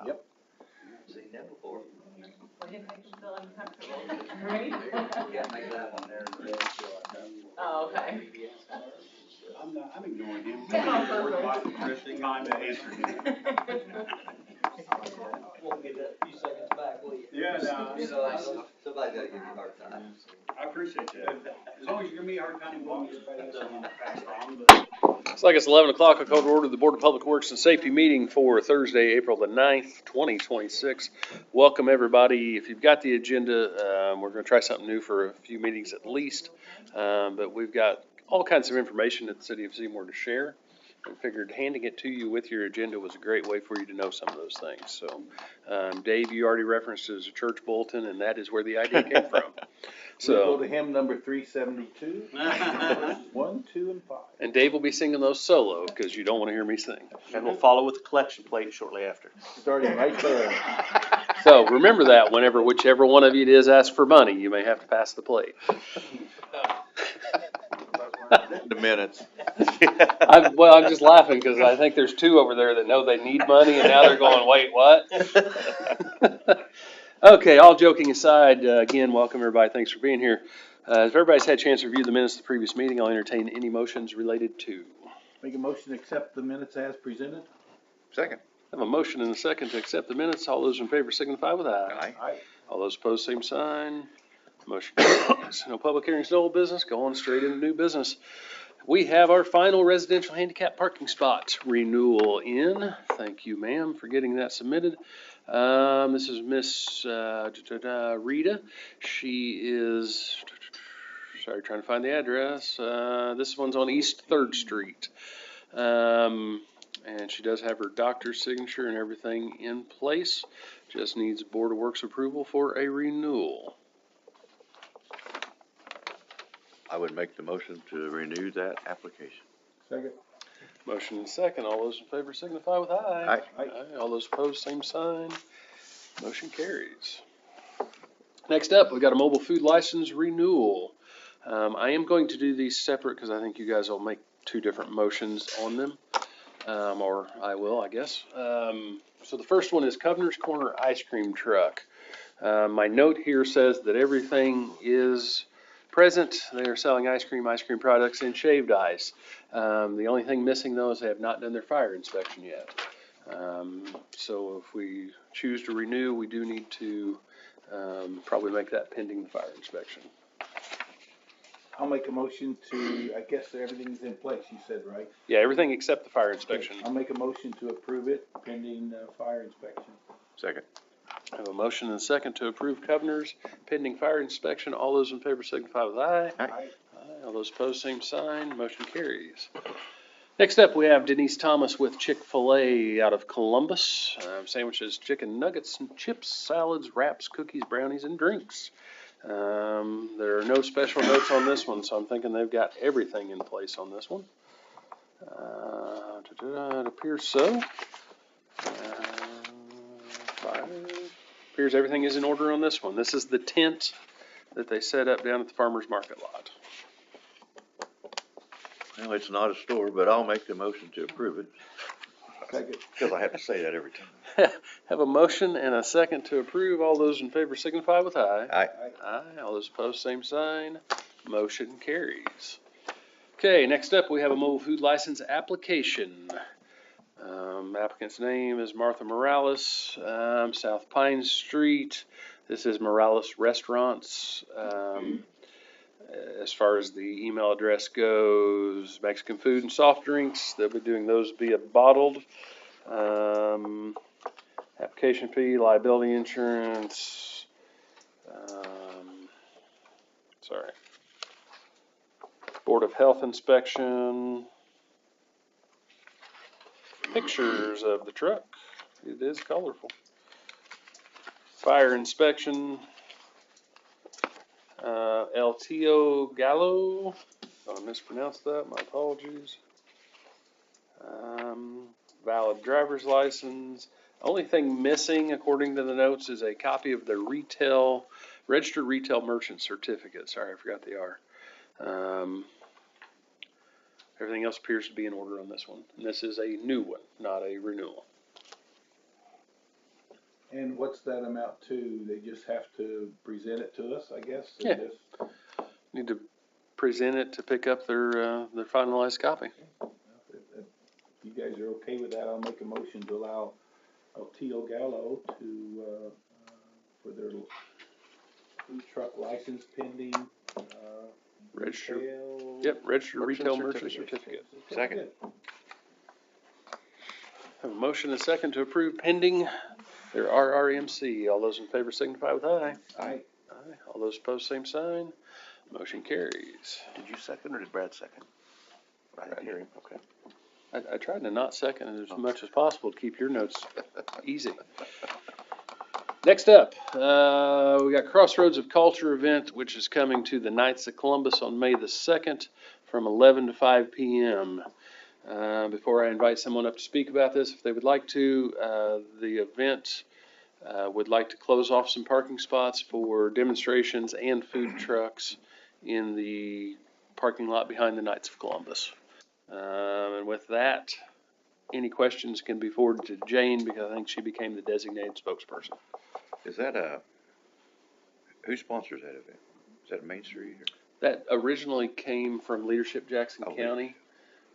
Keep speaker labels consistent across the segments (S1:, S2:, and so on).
S1: about.
S2: Yep.
S3: Seen that before.
S4: We didn't make them feel uncomfortable. Right?
S3: Yeah, make that one there.
S4: Oh, okay.
S2: I'm ignoring him.
S4: On purpose.
S2: Time to answer him.
S3: Won't get that few seconds back, will you?
S2: Yeah, no.
S3: You know, somebody's gotta give you a hard time.
S2: I appreciate that. As long as you give me a hard time, well, everybody else I'm passed on, but.
S1: It's like it's 11 o'clock. I call to order the Board of Public Works and Safety meeting for Thursday, April the 9th, 2026. Welcome, everybody. If you've got the agenda, we're going to try something new for a few meetings at least. But we've got all kinds of information that the City of Seymour to share. I figured handing it to you with your agenda was a great way for you to know some of those things. So, Dave, you already referenced it as a church bulletin, and that is where the idea came from.
S5: We'll go
S1: So,
S5: to hymn number 372, 1, 2, and 5.
S1: and Dave will be singing those solo because you don't want to hear me sing.
S6: And we'll follow with the collection plate shortly after.
S5: Starting right there.
S1: So remember that whenever whichever one of you it is asks for money, you may have to pass the plate.
S5: The minutes.
S1: I'm just laughing because I think there's two over there that know they need money and now they're going, wait, what? Okay, all joking aside, again, welcome everybody. Thanks for being here. If everybody's had a chance to review the minutes of the previous meeting, I'll entertain any motions related to.
S5: Make a motion to accept the minutes as presented.
S2: Second.
S1: I have a motion and a second to accept the minutes. All those in favor signify with aye.
S5: Aye.
S1: All those opposed, same sign. Motion carries. No public hearings, no old business. Going straight into new business. We have our final residential handicap parking spot renewal in. Thank you, ma'am, for getting that submitted. This is Miss Rita. She is, sorry, trying to find the address. This one's on East 3rd Street. And she does have her doctor's signature and everything in place. Just needs Board of Works approval for a renewal.
S7: I would make the motion to renew that application.
S5: Second.
S1: Motion and second. All those in favor signify with aye.
S7: Aye.
S5: Aye.
S1: All those opposed, same sign. Motion carries. Next up, we've got a mobile food license renewal. I am going to do these separate because I think you guys will make two different motions on them. Or I will, I guess. So the first one is Covenant's Corner Ice Cream Truck. My note here says that everything is present. They are selling ice cream products, and shaved ice. The only thing missing, though, is they have not done their fire inspection yet. So if we choose to renew, we do need to probably make that pending the fire inspection.
S5: I'll make a motion to, I guess everything's in place, you said, right?
S1: Yeah, everything except the fire inspection.
S5: I'll make a motion to approve it pending fire inspection.
S7: Second.
S1: I have a motion and a second to approve Covenant's pending fire inspection. All those in favor signify with aye.
S5: Aye.
S1: Aye. All those opposed, same sign. Motion carries. Next up, we have Denise Thomas with Chick-fil-A out of Columbus. Sandwiches, chicken nuggets and chips, salads, wraps, cookies, brownies, and drinks. There are no special notes on this one, so I'm thinking they've got everything in place on this one. It appears so. Appears everything is in order on this one. This is the tent that they set up down at the farmer's market lot.
S7: Well, it's not a store, but I'll make the motion to approve it.
S5: Second.
S7: Because I have to say that every time.
S1: Have a motion and a second to approve. All those in favor signify with aye.
S7: Aye.
S1: Aye. All those opposed, same sign. Motion carries. Okay, next up, we have a mobile food license application. Applicant's name is Martha Morales, South Pine Street. This is Morales Restaurants. As far as the email address goes, Mexican food and soft drinks. They'll be doing those via bottled. Application fee, liability insurance. Board of Health inspection. Pictures of the truck. It is colorful. Fire inspection. El Tio Gallo. I mispronounced that. My apologies. Valid driver's license. Only thing missing, according to the notes, is a copy of the registered retail merchant certificate. Sorry, I forgot the R. Everything else appears to be in order on this one. And this is a new one, not a renewal.
S5: And what's that amount to? They just have to present it to us, I guess? and
S1: Yeah.
S5: just-
S1: Need to present it to pick up their finalized copy.
S5: If you guys are okay with that, I'll make a motion to allow El Tio Gallo to, for their food truck license pending,
S1: Register.
S5: retail.
S1: Yep, registered retail
S7: Merchant
S1: merchant certificate.
S7: Second.
S1: Have a motion and a second to approve pending their RRMC. All those in favor signify with aye.
S5: Aye.
S1: Aye. All those opposed, same sign. Motion carries.
S6: Did you second or did Brad second? I didn't hear him, okay.
S1: I tried to not second it as much as possible to keep your notes easy. Next up, we got Crossroads of Culture event, which is coming to the Knights of Columbus on May the 2nd from 11 to 5 p.m. Before I invite someone up to speak about this, if they would like to, the event would like to close off some parking spots for demonstrations and food trucks in the parking lot behind the Knights of Columbus. And with that, any questions can be forwarded to Jane because I think she became the designated spokesperson.
S7: Is that who sponsors that event? Is that Main Street or?
S1: That originally came from Leadership Jackson
S7: Oh,
S1: County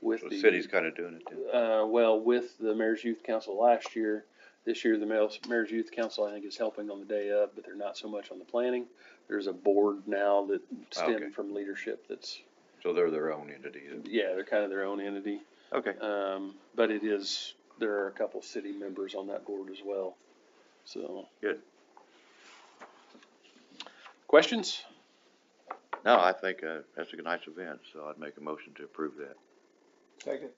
S1: with
S7: So the city's kinda doing it too?
S1: well, with the Mayor's Youth Council last year. This year, the Mayor's Youth Council, I think, is helping on the day of, but they're not so much on the planning. There's a board now that
S7: Okay.
S1: stemmed from leadership that's,
S7: So they're their own entity?
S1: yeah, they're kind of their own entity.
S7: Okay.
S1: But there are a couple city members on that board as well, so.
S7: Good.
S1: Questions?
S7: No, I think, that's a nice event, so I'd make a motion to approve that.
S5: Second.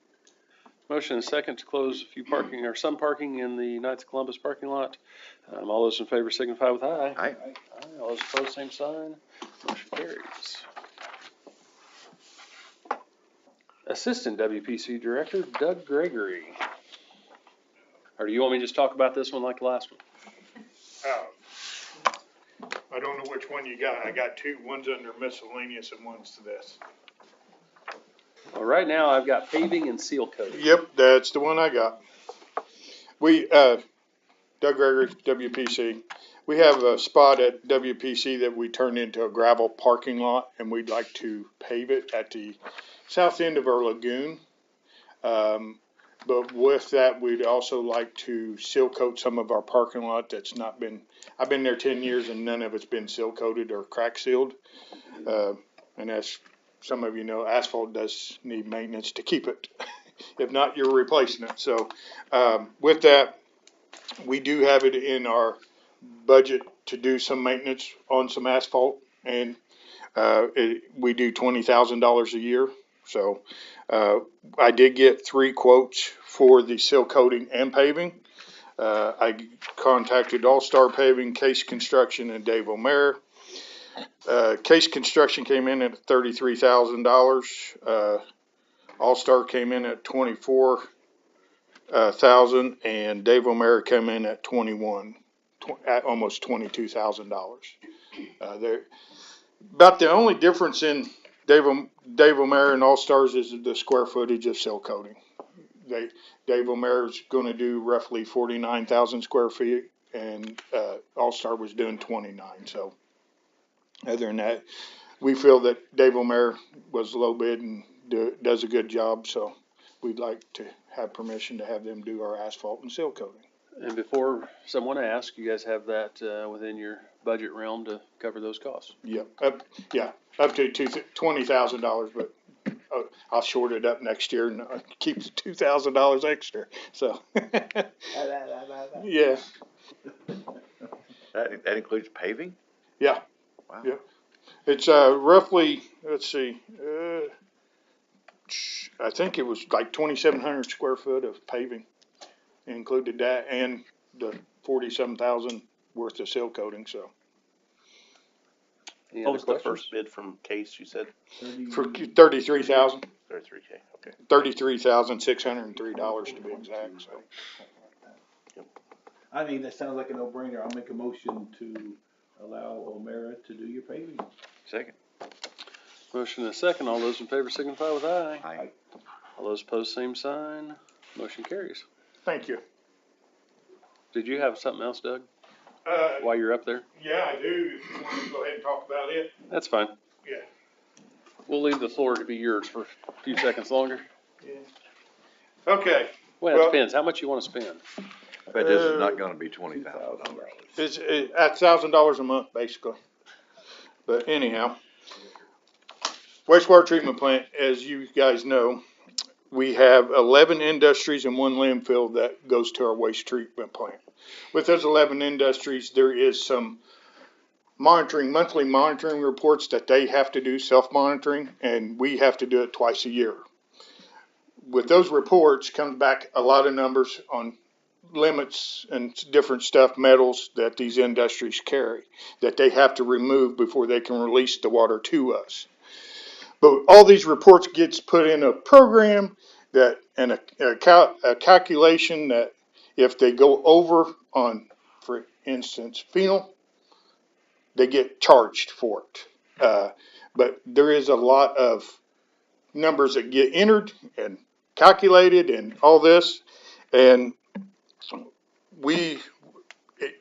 S1: Motion and second to close a few parking or some parking in the Knights of Columbus parking lot. All those in favor signify with aye.
S7: Aye.
S1: Aye. All those opposed, same sign. Motion carries. Assistant WPC Director Doug Gregory. Or do you want me to just talk about this one like the last one?
S8: I don't know which one you got. I got two. One's under miscellaneous and one's to this.
S1: Well, right now I've got paving and seal coating.
S8: Yep, that's the one I got. We, Doug Gregory, WPC. We have a spot at WPC that we turned into a gravel parking lot, and we'd like to pave it at the south end of our lagoon. But with that, we'd also like to seal coat some of our parking lot that's not been, I've been there 10 years and none of it's been seal coated or crack sealed. And as some of you know, asphalt does need maintenance to keep it. If not, you're replacing it. So, with that, we do have it in our budget to do some maintenance on some asphalt, and we do $20,000 a year. So I did get 3 quotes for the seal coating and paving. I contacted All Star Paving, Case Construction, and Dave O'Meara. Case Construction came in at $33,000. All Star came in at $24,000, and Dave O'Meara came in at almost $22,000. They're about the only difference in Dave O'Meara and All Stars is the square footage of seal coating. Dave O'Meara's going to do roughly 49,000 square feet, and All Star was doing 29. So, other than that, we feel that Dave O'Meara was low bid and does a good job. So, we'd like to have permission to have them do our asphalt and seal coating.
S1: And before someone asks, you guys have that within your budget realm to cover those costs?
S8: Yep, up to $20,000, but I'll short it up next year and keep $2,000 extra. So, yeah,
S7: That includes paving?
S8: yeah.
S7: Wow.
S8: Yeah. It's roughly, let's see, I think it was like 2,700 square foot of paving. Included that and the 47,000 worth of seal coating. So
S1: Any
S6: What
S1: other
S6: was the
S1: questions?
S6: first bid from Case, you said?
S8: for 33,000,
S6: 33K, okay.
S8: $33,603 to be exact. So
S5: I mean, that sounds like a no-brainer. I'll make a motion to allow O'Meara to do your paving.
S7: Second.
S1: Motion and a second. All those in favor signify with aye.
S7: Aye.
S1: All those opposed, same sign. Motion carries.
S8: thank you.
S1: Did you have something else, Doug? while you're up there?
S8: Yeah, I do, if you want to go ahead and talk about it.
S1: That's fine.
S8: Yeah.
S1: We'll leave the floor to be yours for a few seconds longer.
S8: Okay,
S1: Well, it
S8: Well-
S1: depends, how much you wanna spend.
S7: I bet this is not gonna be $20,000.
S8: it's at $1,000 a month, basically. But anyhow, wastewater treatment plant, as you guys know, we have 11 industries and 1 landfill that goes to our waste treatment plant. With those 11 industries, there is some monthly monitoring reports that they have to do, self-monitoring, and we have to do it twice a year. With those reports comes back a lot of numbers on limits and different stuff, metals that these industries carry, that they have to remove before they can release the water to us. But all these reports gets put in a program that, and a calculation that if they go over on, for instance, phenol, they get charged for it. But there is a lot of numbers that get entered and calculated and all this, and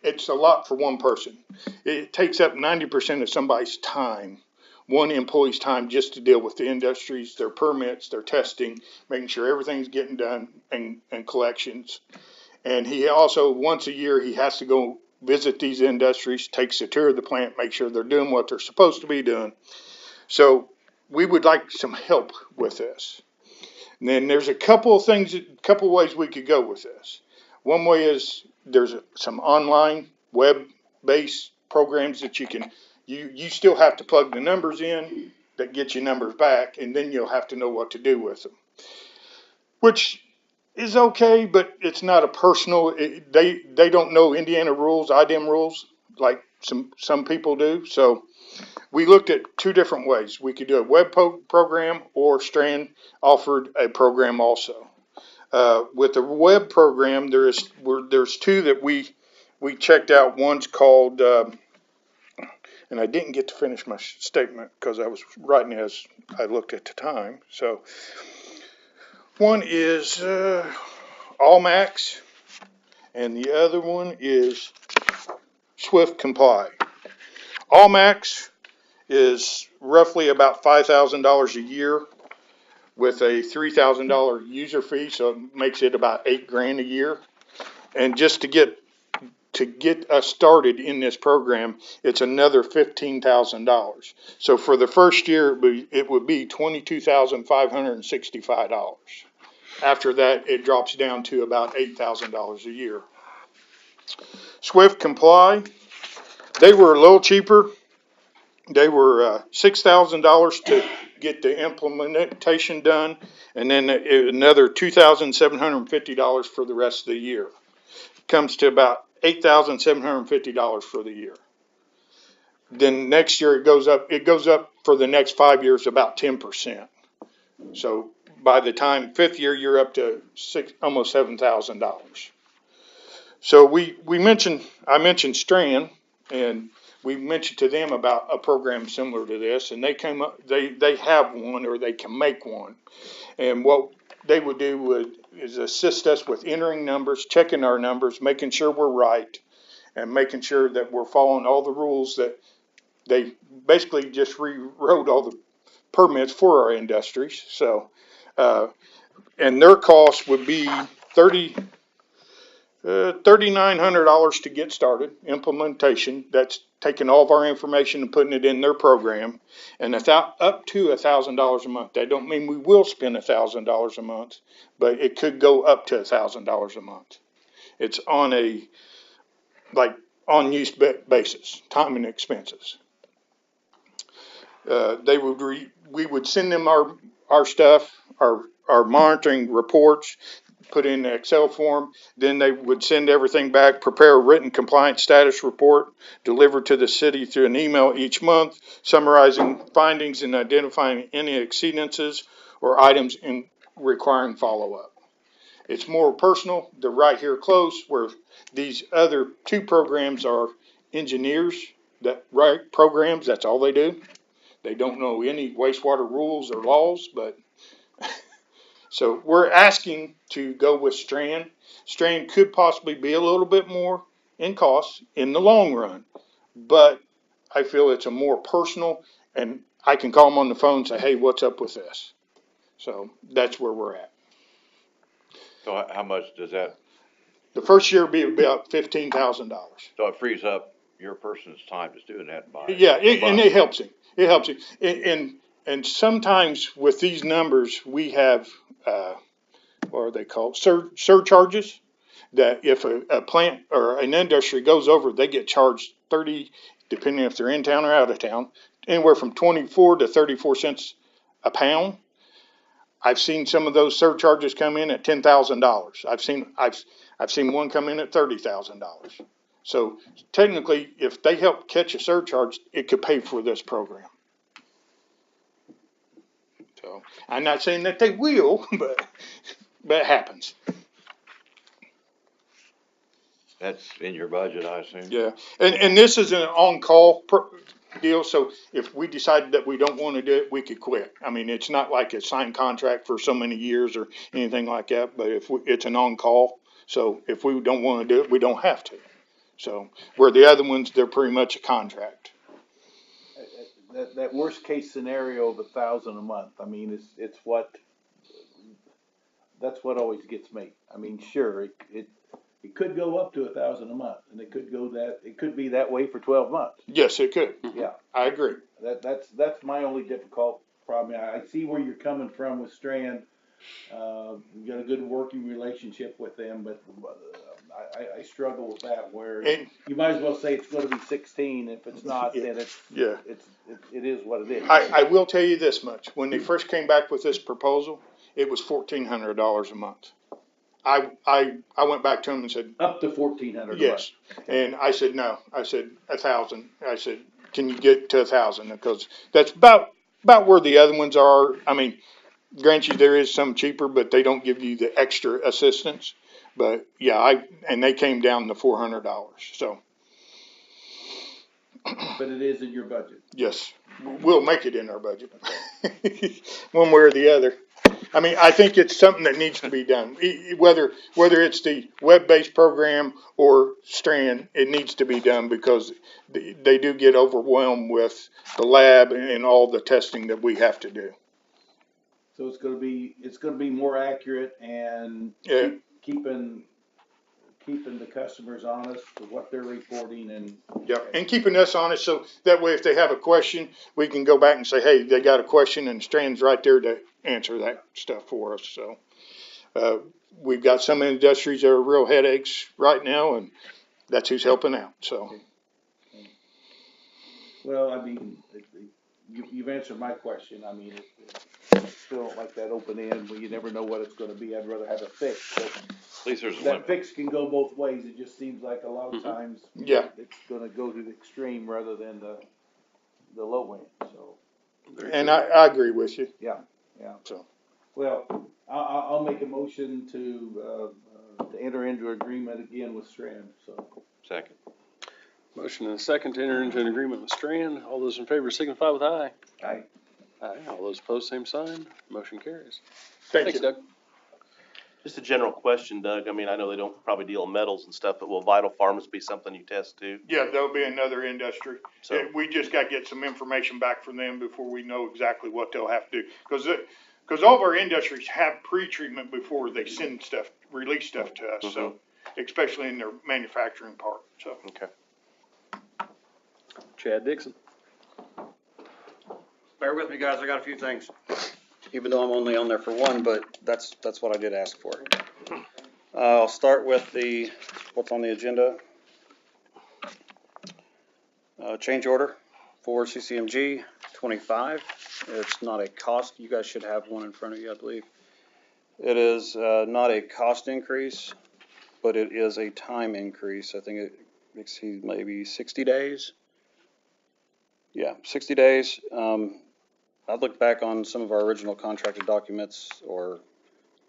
S8: it's a lot for one person. It takes up 90% of somebody's time, one employee's time, just to deal with the industries, their permits, their testing, making sure everything's getting done, and collections. And he also, once a year, he has to go visit these industries, takes a tour of the plant, make sure they're doing what they're supposed to be doing. So we would like some help with this. And then there's a couple of things, a couple of ways we could go with this. One way is there's some online web-based programs that you still have to plug the numbers in that get you numbers back, and then you'll have to know what to do with them. Which is okay, but it's not a personal, they don't know Indiana rules, IDEM rules, like some people do. So we looked at 2 different ways. We could do a web program, or Strand offered a program also. With the web program, there's 2 that we checked out. One's called, and I didn't get to finish my statement because I was writing as I looked at the time. So one is Allmax, and the other one is Swift Comply. Allmax is roughly about $5,000 a year with a $3,000 user fee, so it makes it about $8,000 a year. And just to get us started in this program, it's another $15,000. So for the first year, it would be $22,565. After that, it drops down to about $8,000 a year. Swift Comply, they were a little cheaper. They were $6,000 to get the implementation done, and then another $2,750 for the rest of the year. Comes to about $8,750 for the year. Then next year it goes up for the next 5 years about 10%. So by the time 5th year, you're up to almost $7,000. So I mentioned Strand, and we mentioned to them about a program similar to this, and they came up, they have one, or they can make one. And what they would do is assist us with entering numbers, checking our numbers, making sure we're right, and making sure that we're following all the rules. That they basically just rewrote all the permits for our industries. So, and their cost would be $3,900 to get started, implementation. That's taking all of our information and putting it in their program, and up to $1,000 a month. That don't mean we will spend $1,000 a month, but it could go up to $1,000 a month. It's on a on-use basis, time and expenses. We would send them our stuff, our monitoring reports, put in the Excel form. Then they would send everything back, prepare a written compliance status report, delivered to the city through an email each month, summarizing findings and identifying any exceedances or items requiring follow-up. It's more personal. They're right here close, where these other 2 programs are engineers that write programs. That's all they do. They don't know any wastewater rules or laws, but so we're asking to go with Strand. Strand could possibly be a little bit more in costs in the long run. But I feel it's a more personal, and I can call them on the phone and say, hey, what's up with this? So that's where we're at.
S7: So how much does that,
S8: The first year will be about $15,000.
S7: so it frees up your person's time just doing that by.
S8: Yeah, and it
S7: by-
S8: helps him. It helps him. And sometimes with these numbers, we have, what are they called? Surcharges. That if a plant or an industry goes over, they get charged 30, depending if they're in town or out of town, anywhere from 24 to 34 cents a pound. I've seen some of those surcharges come in at $10,000. I've seen one come in at $30,000. So technically, if they help catch a surcharge, it could pay for this program. So I'm not saying that they will, but it happens.
S7: That's in your budget, I assume?
S8: Yeah, and this is an on-call deal, so if we decided that we don't want to do it, we could quit. I mean, it's not like a signed contract for so many years or anything like that, but it's an on-call, so if we don't want to do it, we don't have to. So, where the other ones, they're pretty much a contract.
S5: That worst case scenario of $1,000 a month, I mean, it's what, that's what always gets me. I mean, sure, it could go up to $1,000 a month, and it could be that way for 12 months.
S8: Yes, it could.
S5: Yeah,
S8: I agree.
S5: that's my only difficult problem. I see where you're coming from with Strand. We got a good working relationship with them, but I struggle with that where
S8: And,
S5: you might as well say it's gonna be 16. If it's not, then
S8: yeah.
S5: it is what it is.
S8: I will tell you this much, when they first came back with this proposal, it was $1,400 a month. I went back to them and said,
S5: Up to 1,400.
S8: yes, and I said, no, I said, 1,000, I said, can you get to 1,000, because that's about where the other ones are. I mean, grant you, there is some cheaper, but they don't give you the extra assistance, but yeah, and they came down to $400, so.
S5: But it is in your budget.
S8: Yes, we'll make it in our budget, one way or the other. I mean, I think it's something that needs to be done, whether it's the web-based program or Strand, it needs to be done because they do get overwhelmed with the lab and all the testing that we have to do.
S5: So it's gonna be more accurate and
S8: Yeah.
S5: keeping the customers honest with what they're reporting and.
S8: Yep, and keeping us honest, so that way if they have a question, we can go back and say, hey, they got a question, and Strand's right there to answer that stuff for us, so. We've got some industries that are real headaches right now, and that's who's helping out, so.
S5: Well, I mean, you've answered my question. I mean, still don't like that open end where you never know what it's gonna be. I'd rather have a fix, but
S7: At least there's a
S5: that
S7: limit.
S5: fix can go both ways. It just seems like a lot of times.
S8: Yeah.
S5: It's gonna go to the extreme rather than the low end, so,
S8: And I agree with you.
S5: yeah.
S8: So.
S5: Well, I'll make a motion to enter into agreement again with Strand, so.
S7: Second.
S1: Motion and a second to enter into an agreement with Strand. All those in favor signify with aye.
S5: Aye.
S1: Aye. All those opposed, same sign. Motion carries.
S8: Thank
S1: Thanks,
S8: you.
S1: Doug.
S6: Just a general question, Doug. I mean, I know they don't probably deal in metals and stuff, but will Vital Farms be something you test too?
S8: Yeah, there'll be another industry.
S6: So,
S8: We just gotta get some information back from them before we know exactly what they'll have to do. Cause all of our industries have pre-treatment before they send stuff, release stuff to us, so, especially in their manufacturing part, so.
S6: okay.
S1: Chad Dixon.
S9: Bear with me, guys, I got a few things. Even though I'm only on there for one, but that's what I did ask for. I'll start with what's on the agenda. Change order for CCMG 25. It's not a cost, you guys should have one in front of you, I believe. It is not a cost increase, but it is a time increase. I think it exceeds maybe 60 days. Yeah, 60 days. I looked back on some of our original contracted documents or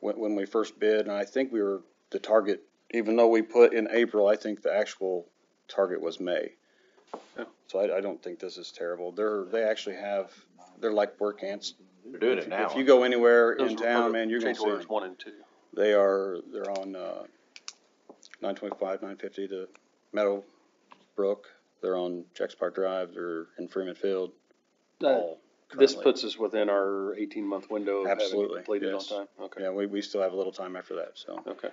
S9: when we first bid, and I think we were the target, even though we put in April, I think the actual target was May.
S1: Yeah.
S9: So I don't think this is terrible. They're like work ants.
S7: They're doing it now.
S9: If you go anywhere
S1: Those
S9: in
S1: were
S9: town, man, you're gonna
S1: change
S9: see
S1: orders
S9: them.
S1: 1 and 2.
S9: They're on 925, 950 to Meadowbrook, they're on Jacks Park Drive, they're in Freeman Field,
S1: That-
S9: all
S1: This
S9: currently.
S1: puts us within our 18-month window of having it
S9: Absolutely,
S1: completed on
S9: yes.
S1: time? Okay,
S9: Yeah, we still have a little time after that, so.
S1: okay.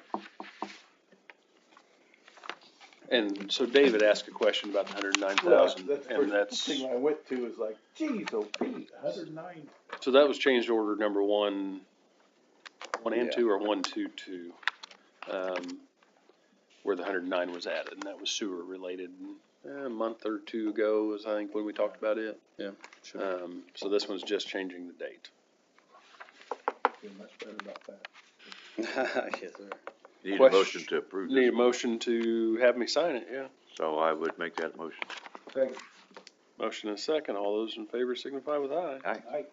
S1: And so David asked a question about the 109,000,
S5: That's the
S1: and
S5: first
S1: that's,
S5: thing I went to is like, geez, oh Pete, 109.
S1: so that was change order number one and
S9: Yeah.
S1: two, or 122, where the 109 was added, and that was sewer related. A month or two ago was, I think, when we talked about it.
S9: Yeah, sure.
S1: So this one's just changing the date.
S5: Feel much better about that.
S9: Yes, sir.
S7: Need a
S1: Question-
S7: motion to approve
S1: Need a
S7: this,
S1: motion to have me sign it, yeah.
S7: so I would make that motion.
S5: Second.
S1: Motion and a second. All those in favor signify with aye.
S5: Aye.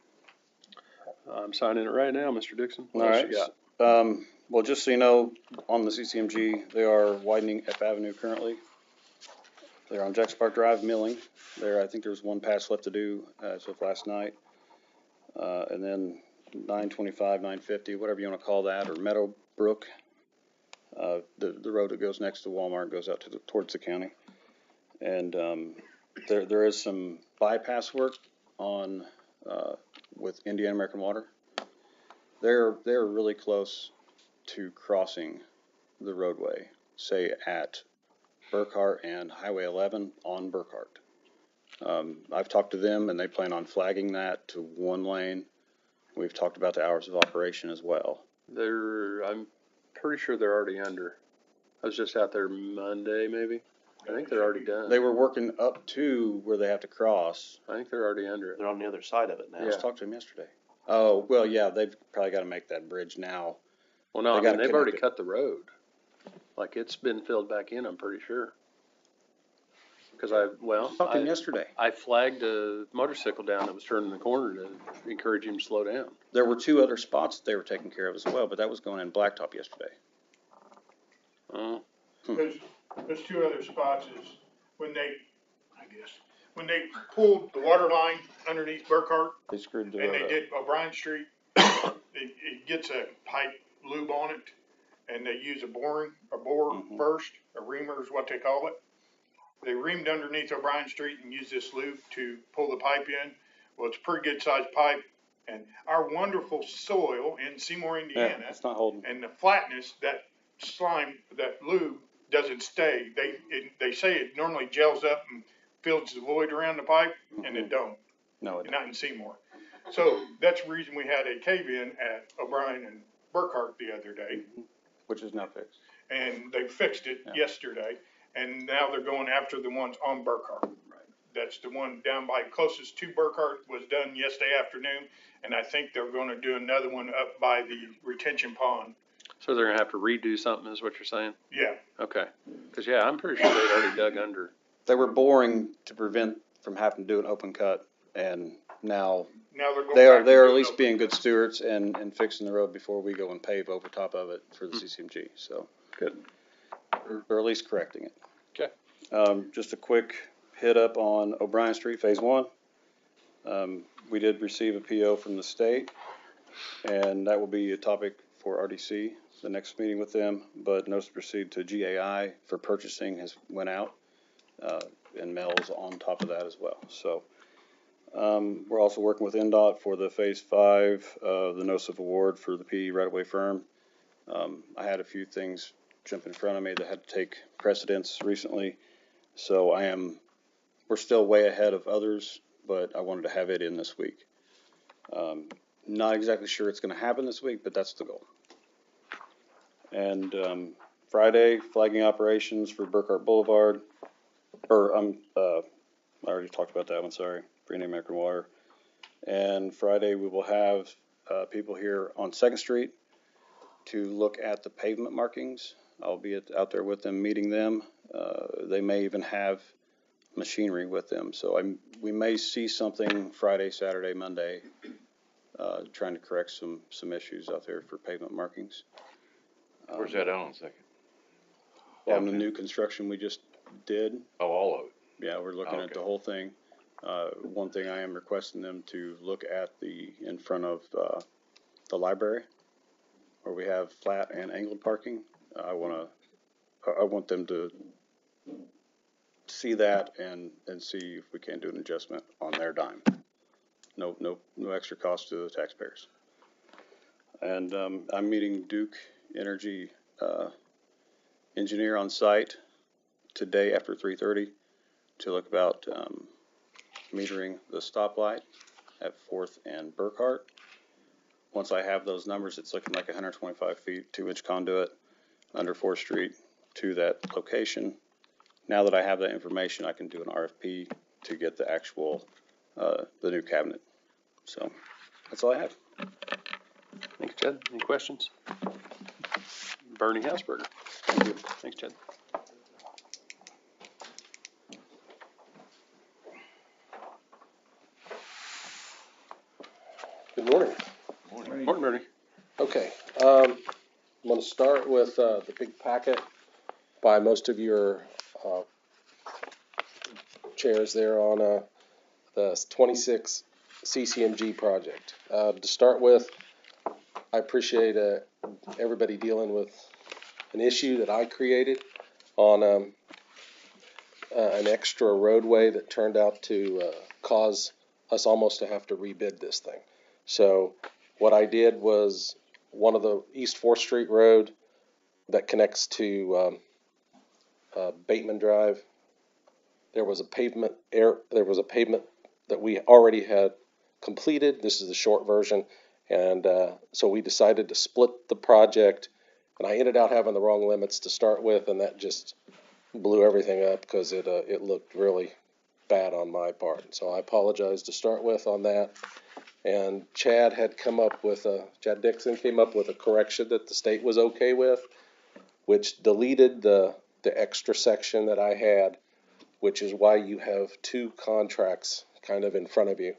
S1: I'm signing it right now, Mr. Dixon. What
S9: All
S1: else
S9: right.
S1: you got?
S9: Well, just so you know, on the CCMG, they are widening F Avenue currently. They're on Jacks Park Drive milling. I think there's one pass left to do as of last night. And then 925, 950, whatever you want to call that, or Meadowbrook. The road that goes next to Walmart goes out towards the county. And, there is some bypass work on, with Indiana American Water. They're really close to crossing the roadway, say at Burkhart and Highway 11 on Burkhart. I've talked to them and they plan on flagging that to one lane. We've talked about the hours of operation as well.
S1: I'm pretty sure they're already under. I was just out there Monday, maybe. I think they're already done.
S9: They were working up to where they have to cross.
S1: I think they're already under it.
S6: They're on the other side of it now.
S9: I just talked to them yesterday. Oh, well, yeah, they've probably got to make that bridge now.
S1: Well, no,
S9: They
S1: I mean,
S9: gotta
S1: they've
S9: connect
S1: already
S9: it.
S1: cut the road. Like, it's been filled back in, I'm pretty sure. Cause
S9: I talked to them yesterday.
S1: I flagged a motorcycle down that was turning the corner to encourage him to slow down.
S9: There were two other spots that they were taking care of as well, but that was going in Blacktop yesterday.
S1: Oh,
S8: There's two other spots is when they pulled the water line underneath Burkhart
S9: They screwed the
S8: and
S9: road
S8: they
S9: up.
S8: did O'Brien Street, it gets a pipe lube on it and they use a bore
S9: Mhm.
S8: first, a reamer is what they call it. They reamed underneath O'Brien Street and used this lube to pull the pipe in. Well, it's a pretty good sized pipe and our wonderful soil in Seymour,
S9: Yeah,
S8: Indiana,
S9: it's not holding.
S8: and the flatness, that slime, that lube doesn't stay. They say it normally gels up and fills the void around the pipe, and it don't,
S9: No, it
S8: not in Seymour. So that's the reason we had a cave-in at O'Brien and Burkhart the other day,
S9: which is now fixed.
S8: and they fixed it
S9: Yeah.
S8: yesterday, and now they're going after the ones on Burkhart. That's the one down by closest to Burkhart was done yesterday afternoon, and I think they're gonna do another one up by the retention pond.
S1: so they're gonna have to redo something, is what you're saying?
S8: Yeah,
S1: Okay. Cause yeah, I'm pretty sure they'd already dug under.
S9: They were boring to prevent from having to do an open cut, and now
S8: now they're going.
S9: they
S8: back
S9: are
S8: and
S9: at
S8: doing
S9: least
S8: open
S9: being
S8: cut.
S9: good stewards and fixing the road before we go and pave over top of it for the CCMG. So
S1: Good.
S9: they're at least correcting it.
S1: Okay.
S9: Just a quick hit up on O'Brien Street Phase 1. We did receive a PO from the state, and that will be a topic for RDC, the next meeting with them, but notice to proceed to GAI for purchasing has went out, and Mel's on top of that as well. So, we're also working with NDOT for the Phase 5, the notice of award for the PE right-of-way firm. I had a few things jump in front of me that had to take precedence recently, so we're still way ahead of others, but I wanted to have it in this week. Not exactly sure it's gonna happen this week, but that's the goal. And, Friday, flagging operations for Burkhart Boulevard, I already talked about that one, sorry, Green American Water. And Friday, we will have, people here on Second Street to look at the pavement markings. I'll be out there with them, meeting them. They may even have machinery with them, so we may see something Friday, Saturday, Monday, trying to correct some issues out there for pavement markings.
S7: Where's that on Second?
S9: On the new construction we just did,
S7: Oh, all of it.
S9: yeah, we're looking at the
S7: Okay.
S9: whole thing. One thing I am requesting them to look at in front of, the library, where we have flat and angled parking. I want them to see that and see if we can do an adjustment on their dime. No extra cost to the taxpayers. And, I'm meeting Duke Energy, engineer on site today after 3:30 to look about, metering the stoplight at 4th and Burkhart. Once I have those numbers, it's looking like 125 feet, 2-inch conduit under 4th Street to that location. Now that I have that information, I can do an RFP to get the actual, the new cabinet. So that's all I have.
S1: Thanks, Chad. Any questions? Bernie Hausberger. Thanks, Chad.
S10: Good morning.
S1: Morning, Bernie.
S10: Okay, I'm going to start with the big packet by most of your chairs there on the 26 CCMG project. To start with, I appreciate everybody dealing with an issue that I created on an extra roadway that turned out to cause us almost to have to rebid this thing. So what I did was one of the East 4th Street Road that connects to Bateman Drive. There was a pavement that we already had completed. This is the short version, and so we decided to split the project. And I ended up having the wrong limits to start with, and that just blew everything up because it looked really bad on my part. So I apologize to start with on that. And Chad Dixon came up with a correction that the state was okay with, which deleted the extra section that I had, which is why you have two contracts kind of in front of you.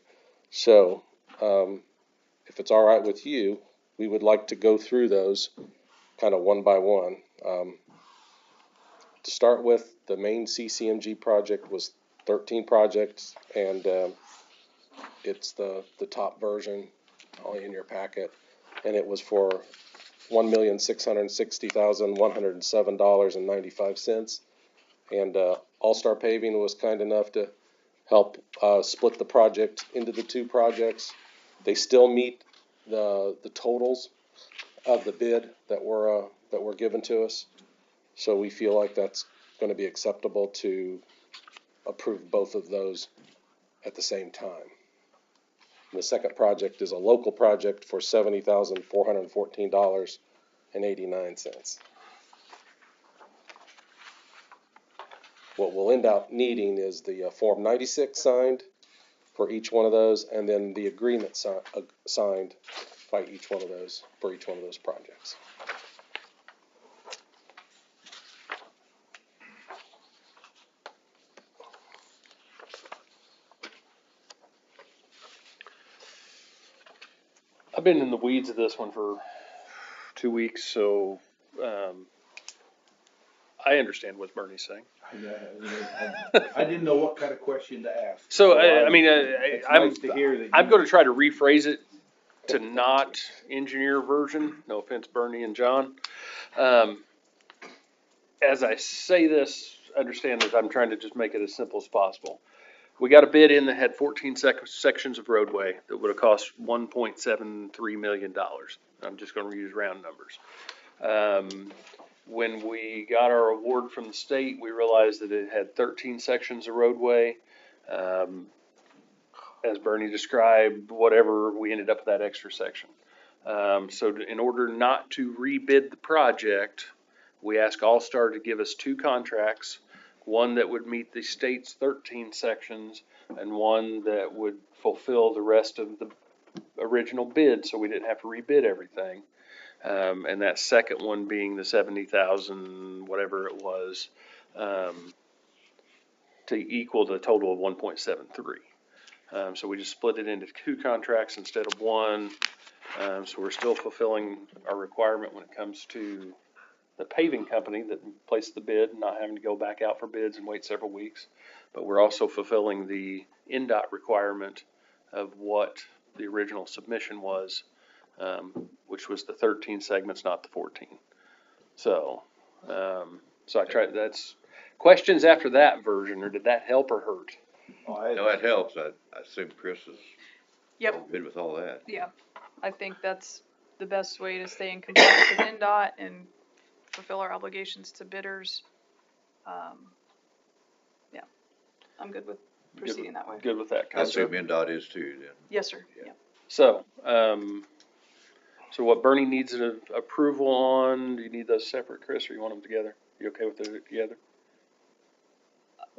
S10: So, if it's all right with you, we would like to go through those kind of one by one. To start with, the main CCMG project was 13 projects, and it's the top version all in your packet, and it was for $1,660,107.95. And All-Star Paving was kind enough to help split the project into the two projects. They still meet the totals of the bid that were given to us, so we feel like that's going to be acceptable to approve both of those at the same time. And the second project is a local project for $70,414.89. What we'll end up needing is the Form 96 signed for each one of those, and then the agreement signed by each one of those for each one of those projects.
S1: I've been in the weeds of this one for 2 weeks, so I understand what Bernie's saying.
S5: I didn't know what kind of question to ask.
S1: So,
S5: it's nice to hear that
S1: I'm going to try to rephrase it to not engineer version. No offense, Bernie and John. As I say this, understand that I'm trying to just make it as simple as possible. We got a bid in that had 14 sections of roadway that would have cost $1.73 million. I'm just going to use round numbers. When we got our award from the state, we realized that it had 13 sections of roadway. As Bernie described, whatever, we ended up with that extra section. So in order not to rebid the project, we asked All-Star to give us two contracts, one that would meet the state's 13 sections and one that would fulfill the rest of the original bid, so we didn't have to rebid everything. And that second one being the 70,000, whatever it was, to equal the total of 1.73. So we just split it into two contracts instead of one. So we're still fulfilling our requirement when it comes to the paving company that placed the bid, not having to go back out for bids and wait several weeks. But we're also fulfilling the NDOT requirement of what the original submission was, which was the 13 segments, not the 14. So I tried, Questions after that version, or did that help or hurt?
S7: No, that helps. I assume Chris is
S11: Yep,
S7: good with all that.
S11: yeah. I think that's the best way to stay in compliance with NDOT and fulfill our obligations to bidders. Yeah, I'm good with proceeding that way.
S1: Good with that
S7: I assume
S1: concept?
S7: NDOT is too then.
S11: Yes, sir,
S7: Yeah.
S11: yeah.
S1: So, so what Bernie needs an approval on, do you need those separate, Chris, or you want them together? You okay with it together?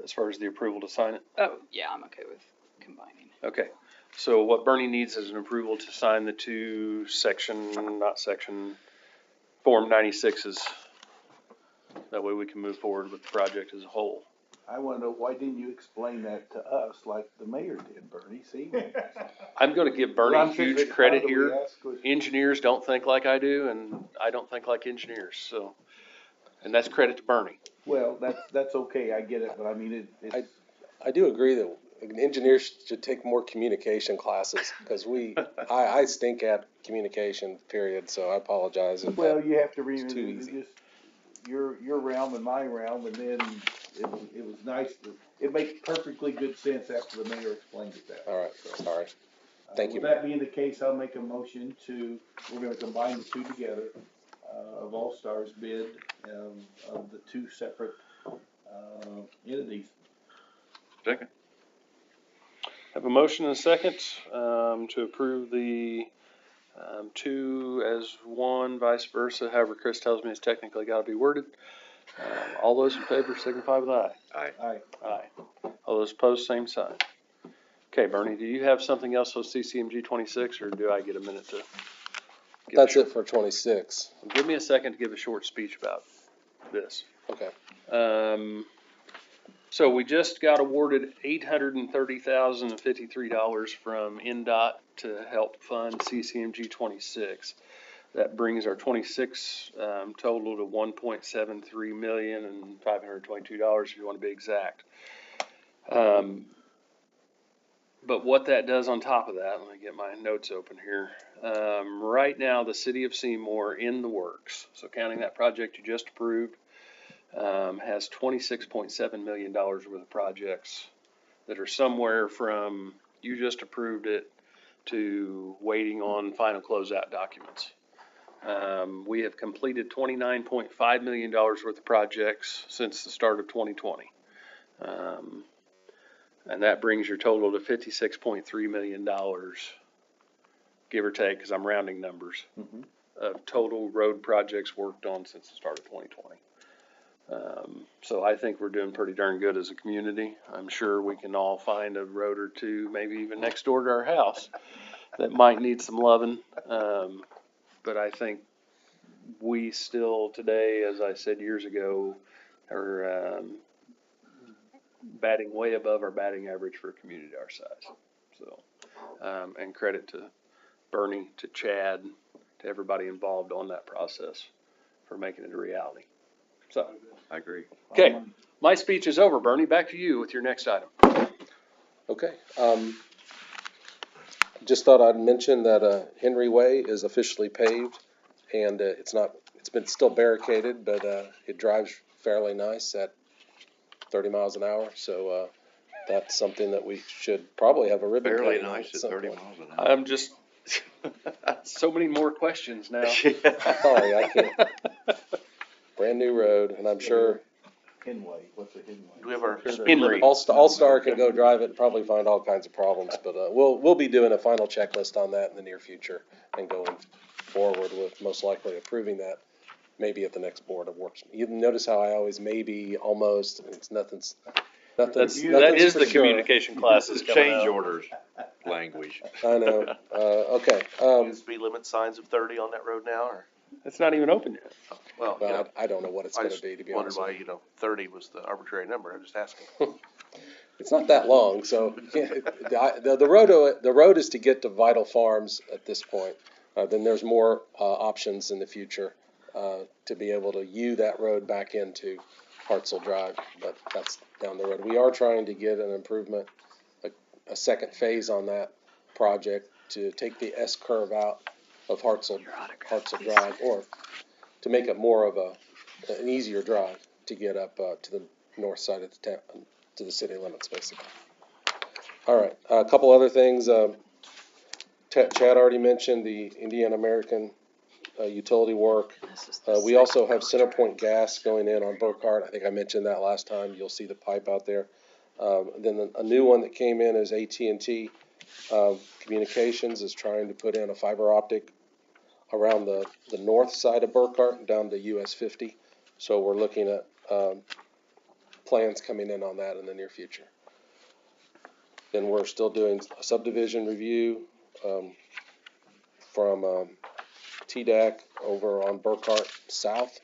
S1: As far as the approval to sign it?
S11: Oh, yeah, I'm okay with combining.
S1: Okay, so what Bernie needs is an approval to sign the two Form 96s. That way we can move forward with the project as a whole.
S5: I wanna know, why didn't you explain that to us like the mayor did, Bernie, see?
S1: I'm gonna give
S5: Well,
S1: Bernie
S5: I'm
S1: huge
S5: thinking,
S1: credit
S5: how do we
S1: here.
S5: ask questions?
S1: Engineers don't think like I do, and I don't think like engineers, so, and that's credit to Bernie.
S5: Well, that's okay, I get it, but I mean, it's.
S10: I do agree that engineers should take more communication classes, cause I stink at communication, period, so I apologize if
S5: Well,
S10: that,
S5: you have to read
S10: it's
S5: it,
S10: too
S5: it's
S10: easy.
S5: just your realm and my realm, and then it was nice, it makes perfectly good sense after the mayor explained it that way.
S10: Alright, sorry. Thank you,
S5: With that being the case, I'll make a motion we're gonna combine the two together, of All Stars bid, of the two separate, entities.
S7: Second.
S1: Have a motion and a second, to approve the, two as one, vice versa, however Chris tells me it's technically gotta be worded. All those in favor signify with aye.
S5: Aye.
S1: Aye. All those opposed, same sign. Okay, Bernie, do you have something else on CCMG 26, or do I get a minute to? give
S10: That's
S1: a
S10: it for 26,
S1: short- Give me a second to give a short speech about this.
S10: okay.
S1: So we just got awarded $830,053 from NDOT to help fund CCMG 26. That brings our 26 total to $1.73 million and $522 if you want to be exact. But what that does on top of that, let me get my notes open here. Right now, the city of Seymour in the works, so counting that project you just approved, has $26.7 million worth of projects that are somewhere from you just approved it to waiting on final closeout documents. We have completed $29.5 million worth of projects since the start of 2020. And that brings your total to $56.3 million, give or take, because I'm rounding numbers, of total road projects worked on since the start of 2020. So I think we're doing pretty darn good as a community. I'm sure we can all find a road or two, maybe even next door to our house, that might need some loving. But I think we still today, as I said years ago, are batting way above our batting average for a community our size. So, and credit to Bernie, to Chad, to everybody involved on that process for making it a reality. So,
S7: I agree.
S1: okay, my speech is over. Bernie, back to you with your next item.
S10: Okay, just thought I'd mention that, Henry Way is officially paved, and, it's been still barricaded, but, it drives fairly nice at 30 miles an hour, so, that's something that we should probably have a ribbon
S7: Fairly
S10: cutting on
S7: nice at
S10: some
S7: 30
S10: point.
S7: miles an hour.
S1: I'm just, so many more questions now.
S10: Sorry, I can't. Brand new road, and I'm sure
S5: Hinway, what's a Hinway?
S6: Do we have our
S10: Sure
S6: speed limit?
S10: All-Star can go drive it and probably find all kinds of problems, but, we'll be doing a final checklist on that in the near future and going forward with most likely approving that maybe at the next board of works. You notice how I always maybe, almost, it's nothing's
S1: That is
S10: for
S1: the
S10: sure.
S1: communication classes coming
S7: Change
S1: out.
S7: orders language.
S10: I know, okay,
S6: Speed limit signs of 30 on that road now, or?
S1: It's not even open yet.
S6: Well, you know,
S10: well, I don't know what it's
S6: I
S10: gonna
S6: just
S10: be, to be
S6: wondered
S10: honest
S6: why,
S10: with you.
S6: 30 was the arbitrary number. I'm just asking.
S10: It's not that long, so, the road is to get to Vital Farms at this point. Then there's more, options in the future, to be able to U that road back into Hartsel Drive, but that's down the road. We are trying to get an improvement, a second phase on that project to take the S curve out of Hartsel Drive, or to make it more of an easier drive to get up, to the north side of the town, to the city limits, basically. All right, a couple other things. Chad already mentioned the Indiana American utility work. We also have CenterPoint Gas going in on Burkhart. I think I mentioned that last time. You'll see the pipe out there. Then a new one that came in is AT&T Communications is trying to put in a fiber optic around the north side of Burkhart down to US 50. So we're looking at plans coming in on that in the near future. Then we're still doing a subdivision review from TDAC over on Burkhart South,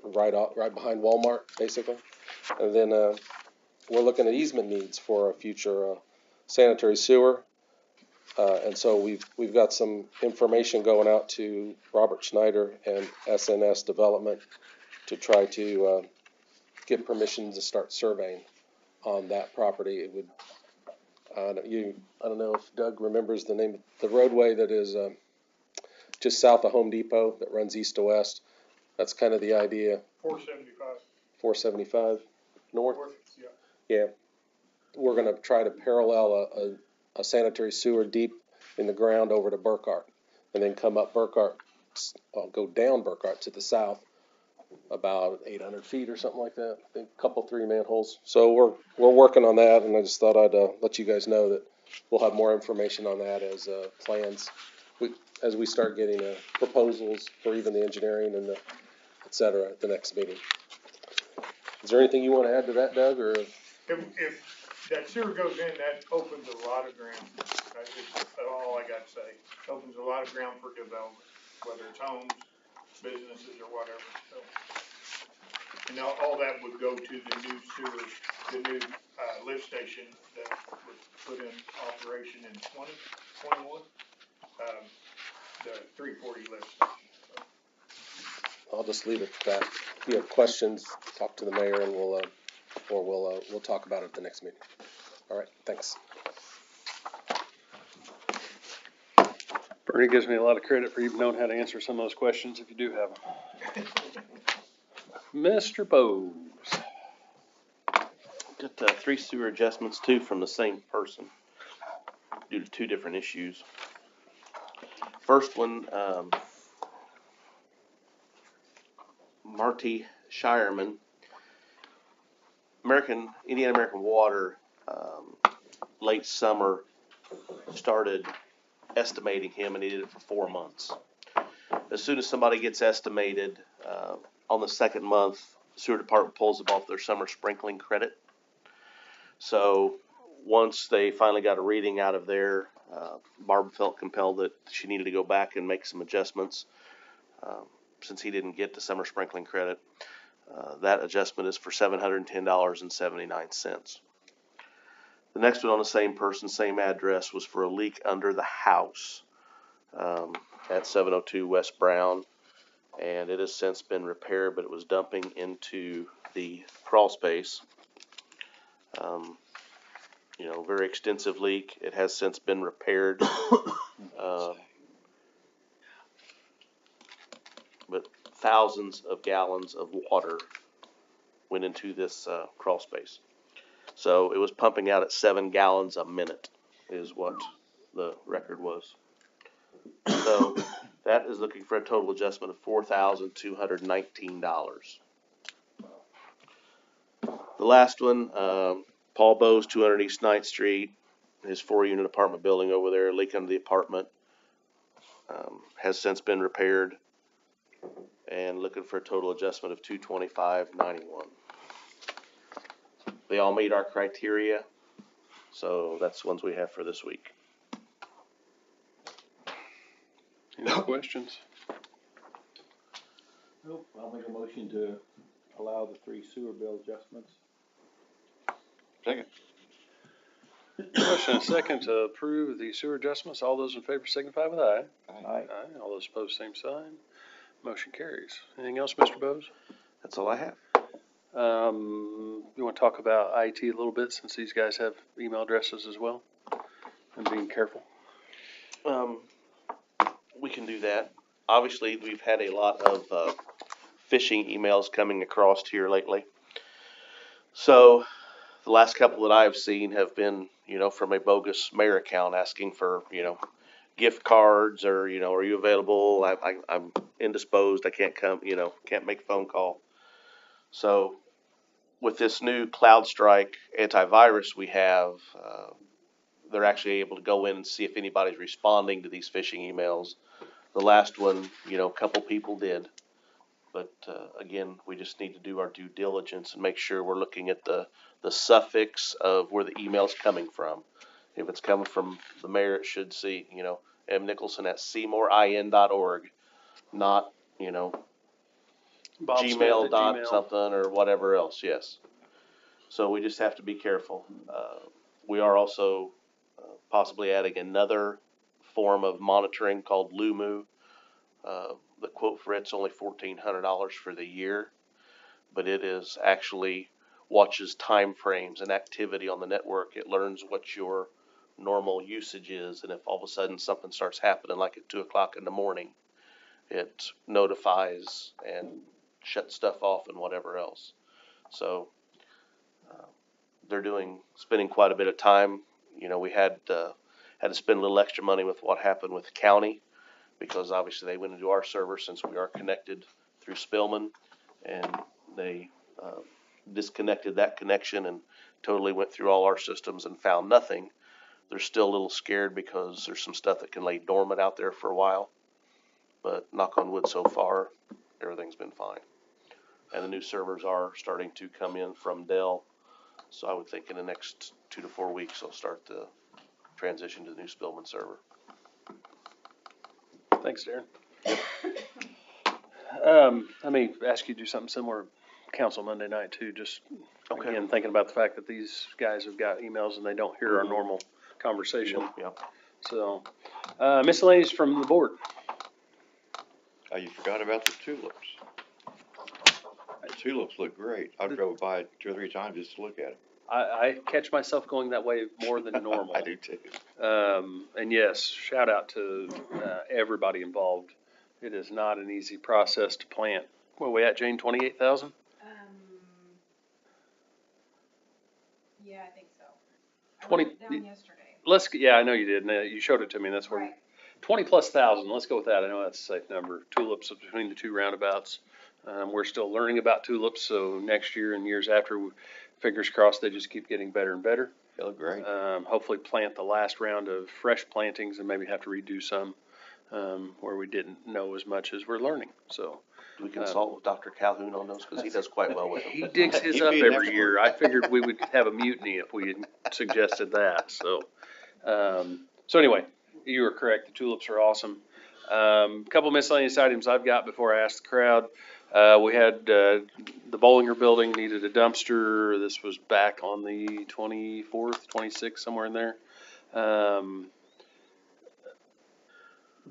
S10: right behind Walmart, basically. And then we're looking at easement needs for a future sanitary sewer. And so we've got some information going out to Robert Schneider and SNS Development to try to get permission to start surveying on that property. It would, I don't know if Doug remembers the name of the roadway that is just south of Home Depot that runs east to west. That's kind of the idea.
S8: 475.
S10: 475 north?
S8: Yeah.
S10: Yeah. We're going to try to parallel a sanitary sewer deep in the ground over to Burkhart, and then come up Burkhart, go down Burkhart to the south about 800 feet or something like that. I think a couple, 3 manholes. So we're working on that, and I just thought I'd let you guys know that we'll have more information on that as plans, as we start getting proposals for even the engineering and the et cetera at the next meeting. Is there anything you want to add to that, Doug, or?
S8: If that sewer goes in, that opens a lot of ground. That's all I got to say. Opens a lot of ground for development, whether it's homes, businesses, or whatever, so. And all that would go to the new sewer, the new, lift station that was put in operation in 2021. The 340 lift station, so.
S10: I'll just leave it at that. If you have questions, talk to the mayor and we'll talk about it at the next meeting. All right, thanks.
S1: Bernie gives me a lot of credit for even knowing how to answer some of those questions if you do have them. Mr. Bose.
S6: Got 3 sewer adjustments too from the same person due to 2 different issues. First one, Marty Shireman, Indiana American Water, late summer started estimating him, and he did it for 4 months. As soon as somebody gets estimated, on the 2nd month, the sewer department pulls them off their summer sprinkling credit. So once they finally got a reading out of there, Barb felt compelled that she needed to go back and make some adjustments, since he didn't get the summer sprinkling credit. That adjustment is for $710.79. The next one on the same person, same address, was for a leak under the house at 702 West Brown, and it has since been repaired, but it was dumping into the crawl space. Very extensive leak. It has since been repaired, but thousands of gallons of water went into this crawl space. So it was pumping out at 7 gallons a minute is what the record was. So that is looking for a total adjustment of $4,219. The last one, Paul Bowes, 200 East 9th Street, his 4-unit apartment building over there, leak under the apartment, has since been repaired, and looking for a total adjustment of $225.91. They all meet our criteria, so that's the ones we have for this week.
S1: Any questions?
S5: Nope, I'll make a motion to allow the 3 sewer bill adjustments.
S7: Second.
S1: Motion and second to approve the sewer adjustments. All those in favor signify with aye.
S5: Aye.
S1: Aye. All those opposed, same sign. Motion carries. Anything else, Mr. Bose?
S6: That's all I have.
S1: You want to talk about IT a little bit, since these guys have email addresses as well, and being careful?
S6: We can do that. Obviously, we've had a lot of phishing emails coming across here lately. So the last couple that I've seen have been, from a bogus mayor account asking for, gift cards or, are you available? I'm indisposed. I can't come, can't make a phone call. So with this new CloudStrike antivirus we have, they're actually able to go in and see if anybody's responding to these phishing emails. The last one, a couple people did. But again, we just need to do our due diligence and make sure we're looking at the suffix of where the email's coming from. If it's coming from the mayor, it should see, M. Nicholson at seymourin.org, not,
S1: Bob Smith
S6: Gmail
S1: at
S6: dot
S1: Gmail.
S6: something or whatever else, yes. So we just have to be careful. We are also possibly adding another form of monitoring called Lumu. The quote for it's only $1,400 for the year, but it is actually watches time frames and activity on the network. It learns what your normal usage is, and if all of a sudden something starts happening, like at 2:00 in the morning, it notifies and shuts stuff off and whatever else. So they're spending quite a bit of time. We had to spend a little extra money with what happened with the county, because obviously they went into our server since we are connected through Spillman, and they disconnected that connection and totally went through all our systems and found nothing. They're still a little scared because there's some stuff that can lay dormant out there for a while, but knock on wood, so far everything's been fine. And the new servers are starting to come in from Dell, so I would think in the next 2 to 4 weeks they'll start the transition to the new Spillman server.
S1: Thanks, Darren. Let me ask you to do something similar, council Monday night too, just again, thinking about the fact that these guys have got emails and they don't hear our normal conversation.
S6: Yep.
S1: So, miscellaneous from the board.
S7: Oh, you forgot about the tulips. The tulips look great. I drove by 2 or 3 times just to look at them.
S1: I catch myself going that way more than normal.
S7: I do too.
S1: And yes, shout out to everybody involved. It is not an easy process to plant. Where are we at, Jane? 28,000?
S11: Yeah, I think so.
S1: 20
S11: wrote it down yesterday.
S1: Yeah, I know you did. And you showed it to me. And that's where
S11: Right.
S1: 20,000+. Let's go with that. I know that's a safe number. Tulips between the two roundabouts. We're still learning about tulips, so next year and years after, fingers crossed, they just keep getting better and better.
S7: They look great.
S1: Hopefully plant the last round of fresh plantings and maybe have to redo some where we didn't know as much as we're learning. So
S6: Do we consult with Dr. Calhoun on those, because he does quite well with them?
S1: he digs his
S7: He'd
S1: up
S7: be an
S1: every year. I figured we would have a mutiny if we had suggested that. So anyway, you were correct. The tulips are awesome. Couple miscellaneous items I've got before I ask the crowd. We had the Bollinger Building needed a dumpster. This was back on the 24th, 26th, somewhere in there.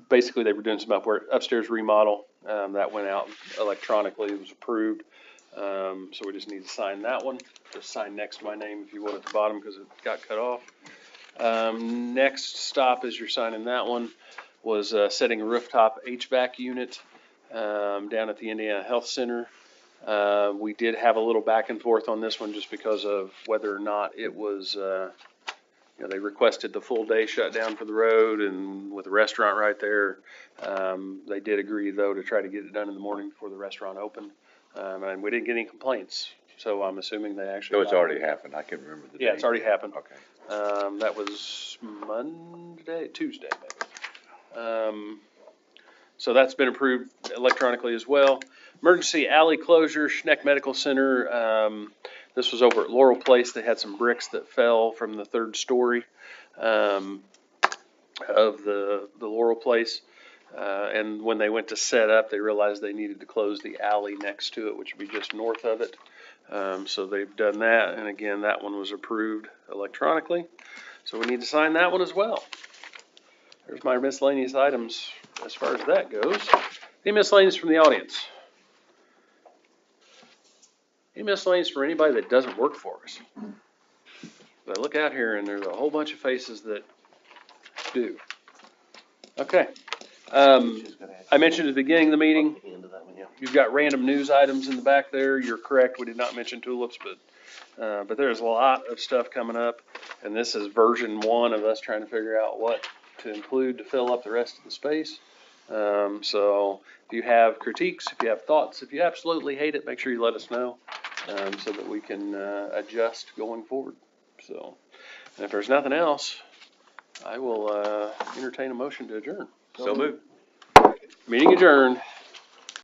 S1: Basically, they were doing some upstairs remodel. That went out electronically. It was approved. So we just need to sign that one. Just sign next to my name if you would at the bottom, because it got cut off. Next stop as you're signing that one was setting a rooftop HVAC unit down at the Indiana Health Center. We did have a little back and forth on this one just because of whether or not it was, they requested the full day shutdown for the road, and with the restaurant right there, they did agree though to try to get it done in the morning before the restaurant opened. And we didn't get any complaints, so I'm assuming they actually.
S7: So it's already happened. I can't remember the date.
S1: Yeah, it's already happened.
S7: Okay.
S1: That was Tuesday maybe. So that's been approved electronically as well. Emergency alley closure, Schneck Medical Center. This was over at Laurel Place. They had some bricks that fell from the 3rd story of the Laurel Place. And when they went to set up, they realized they needed to close the alley next to it, which would be just north of it. So they've done that. And again, that one was approved electronically. So we need to sign that one as well. There's my miscellaneous items as far as that goes. Any miscellaneous from the audience? Any miscellaneous for anybody that doesn't work for us? But I look out here and there's a whole bunch of faces that do. Okay. I mentioned at the beginning of the meeting, you've got random news items in the back there. You're correct. We did not mention tulips, but But there's a lot of stuff coming up, and this is version 1 of us trying to figure out what to include to fill up the rest of the space. So if you have critiques, if you have thoughts, if you absolutely hate it, make sure you let us know, so that we can adjust going forward. So, and if there's nothing else, I will entertain a motion to adjourn.
S7: So moved.
S1: Meeting adjourned.